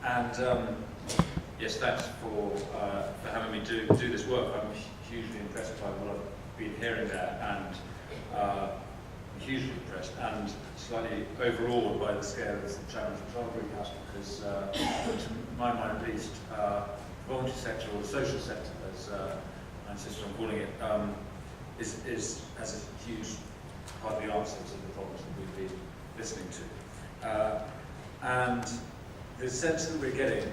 And yes, thanks for having me do this work. I'm hugely impressed by what I've been hearing there, and hugely impressed and slightly overawed by the scale of this challenge which our group has, because to my mind at least, the voluntary sector, or the social sector as I insist on calling it, has a huge part of the answer to the problems that we've been listening to. And the sense that we're getting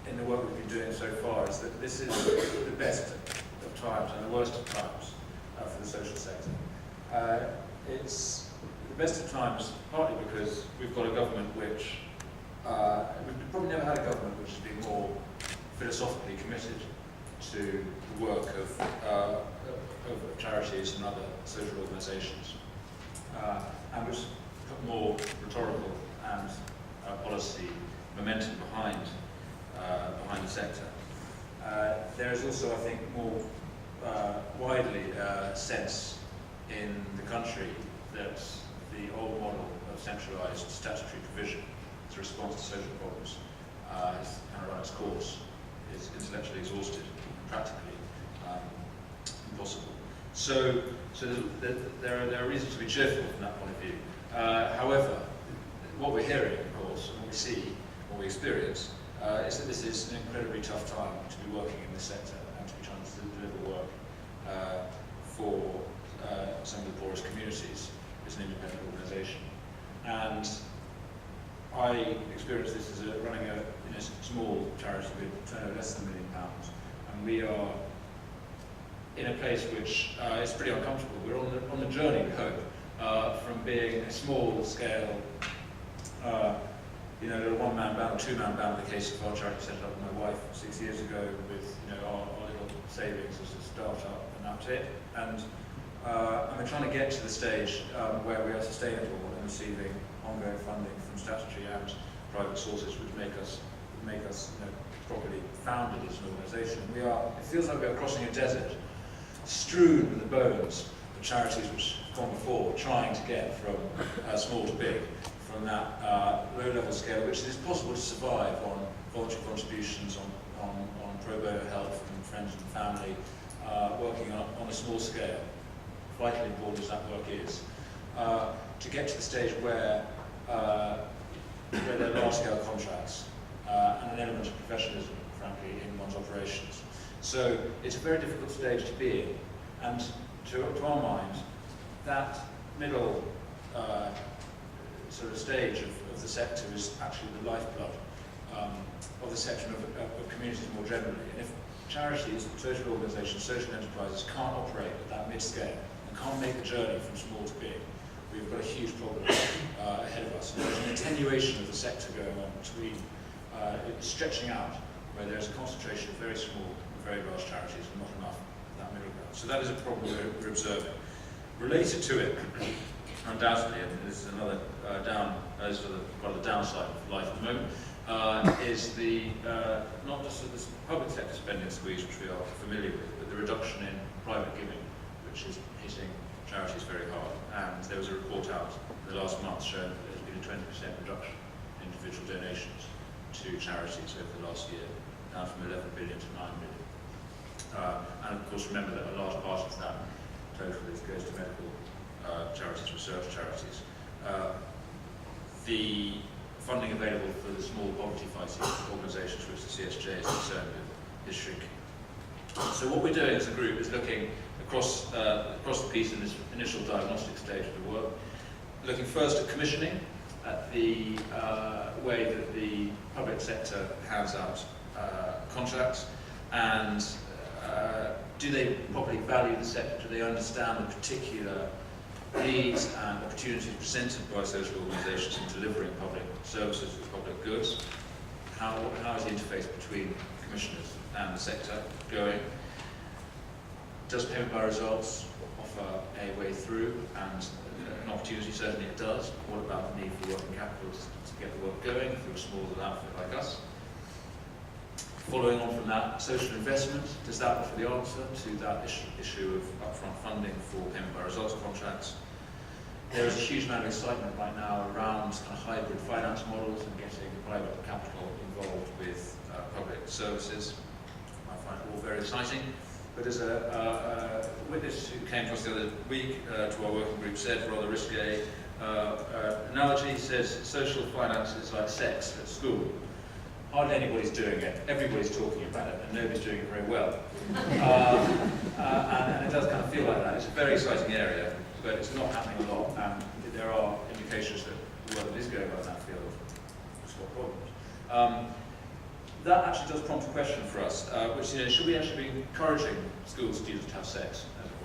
in the work we've been doing so far is that this is the best of times and the worst of times for the social sector. It's the best of times partly because we've got a government which, we've probably never had a government which has been more philosophically committed to the work of charities and other social organisations, and which put more rhetorical and policy momentum behind the sector. There is also, I think, more widely sense in the country that the old model of centralised statutory provision as a response to social problems has kind of run its course, is intellectually exhausted and practically impossible. So there are reasons to be cheerful from that point of view. However, what we're hearing, of course, and what we see, what we experience, is that this is an incredibly tough time to be working in this sector and to be trying to deliver work for some of the poorest communities as an independent organisation. And I experience this as running a small charity with turnover less than £1 million, and we are in a place which is pretty uncomfortable. We're on the journey, we hope, from being a small scale, little one-man band or two-man band in the case of our charity set up with my wife 6 years ago with our little savings as a start-up, and that's it. And we're trying to get to the stage where we are sustainable and receiving ongoing funding from statutory and private sources, which make us properly founded as an organisation. It feels like we are crossing a desert, strewn with the bones of charities which have gone before, trying to get from small to big, from that low-level scale, which it is possible to survive on voluntary contributions, on pro bono help from friends and family, working on a small scale, vitally important as that work is, to get to the stage where there are large-scale contracts and an element of professionalism, frankly, in one's operations. So it's a very difficult stage to be in, and to our mind, that middle sort of stage of the sector is actually the lifeblood of the sector and of communities more generally. And if charities, social organisations, social enterprises can't operate at that mid-scale and can't make the journey from small to big, we've got a huge problem ahead of us. And there's an attenuation of the sector going on between stretching out, where there's a concentration of very small and very large charities and not enough of that middle ground. So that is a problem we're observing. Related to it, undoubtedly, and this is another part of the downside of life at the moment, is the not just the public sector spending squeeze, which we are familiar with, but the reduction in private giving, which is hitting charities very hard. And there was a report out in the last month showing that there's been a 20% reduction in individual donations to charities over the last year, down from 11 billion to 9 billion. And of course, remember that a large part of that total goes to medical charities, research charities. The funding available for the small poverty-fighting organisations which the CSJ is concerned with is shrinking. So what we're doing as a group is looking across the piece in this initial diagnostic stage of the work, looking first at commissioning, at the way that the public sector hands out contracts, and do they properly value the sector? Do they understand the particular needs and opportunities presented by social organisations in delivering public services and public goods? How is the interface between commissioners and the sector going? Does payment by results offer a way through and an opportunity? Certainly it does. What about the need for working capital to get the work going through a small outfit like us? Following on from that, social investment, does that offer the answer to that issue of upfront funding for payment by results contracts? There is a huge amount of excitement right now around kind of hybrid finance models and getting private capital involved services. I find it all very exciting. But as a witness who came to us the other week to our working group said, rather risque analogy, says social finance is like sex at school. Hardly anybody's doing it, everybody's talking about it, and nobody's doing it very well. And it does kind of feel like that. It's a very exciting area, but it's not happening a lot, and there are indications that the work that is going on in that field has got problems. That actually does prompt a question for us, which is, should we actually be encouraging school students to have sex, as it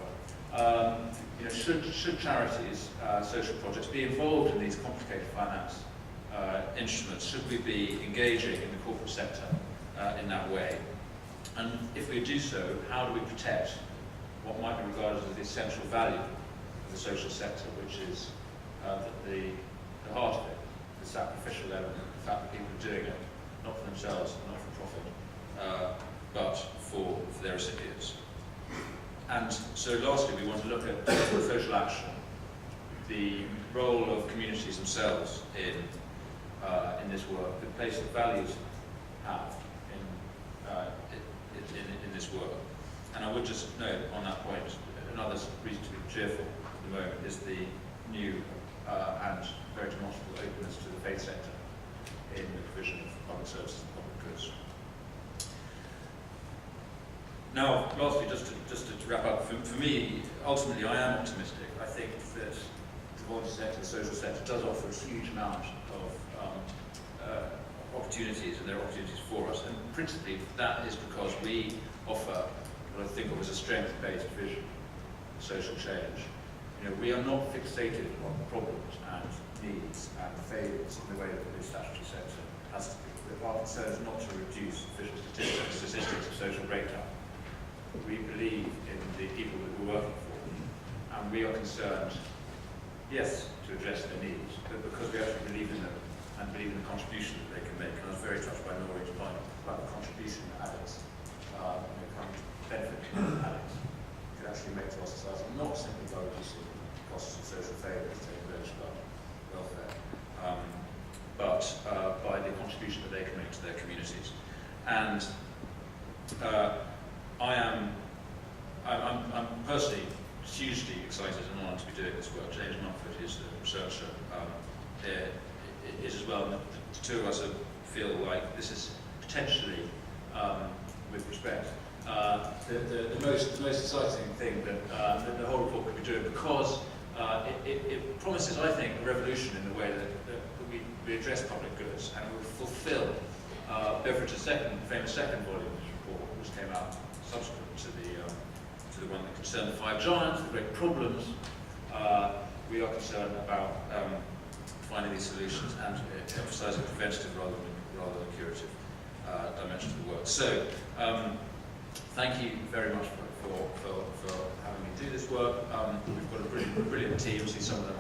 were? Should charities, social projects, be involved in these complicated finance instruments? Should we be engaging in the corporate sector in that way? And if we do so, how do we protect what might be regarded as the essential value of the social sector, which is the heart of it, the sacrificial element, the fact that people are doing it not for themselves, not for profit, but for their recipients. And so lastly, we want to look at social action, the role of communities themselves in this work, the place that values have in this work. And I would just note on that point, another reason to be cheerful at the moment is the new and very demonstrable openness to the faith sector in the provision of public services and public goods. Now, lastly, just to wrap up, for me, ultimately I am optimistic. I think that the voluntary sector, the social sector, does offer a huge amount of opportunities, and there are opportunities for us. And principally, that is because we offer what I think of as a strength-based vision of social change. We are not fixated on problems and needs and failures in the way that the statutory sector has to be. Our concern is not to reduce official statistics of social breakdown. We believe in the people that we're working for, and we are concerned, yes, to address their needs, but because we actually believe in them and believe in the contribution that they can make. And I was very touched by Norway's point about the contribution that addicts benefit addicts could actually make to our society, not simply by reducing costs of social failures, taking those about welfare, but by the contribution that they can make to their communities. And I'm personally hugely excited and honoured to be doing this work. James Mumford is the researcher, is as well. And the two of us feel like this is potentially, with respect, the most exciting thing that the whole report could be doing, because it promises, I think, a revolution in the way that we address public goods, and will fulfil Beveridge's famous second volume of this report, which came out subsequent to the one that concerned the five giants, the great problems. We are concerned about finding these solutions and emphasising preventative rather than curative dimension of the work. So, thank you very much for having me do this work. We've got a brilliant team. See some of the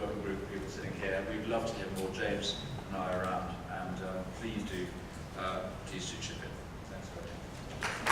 working group people sitting here. We'd love to hear more. James and I are around, and please do chip in. Thanks very much.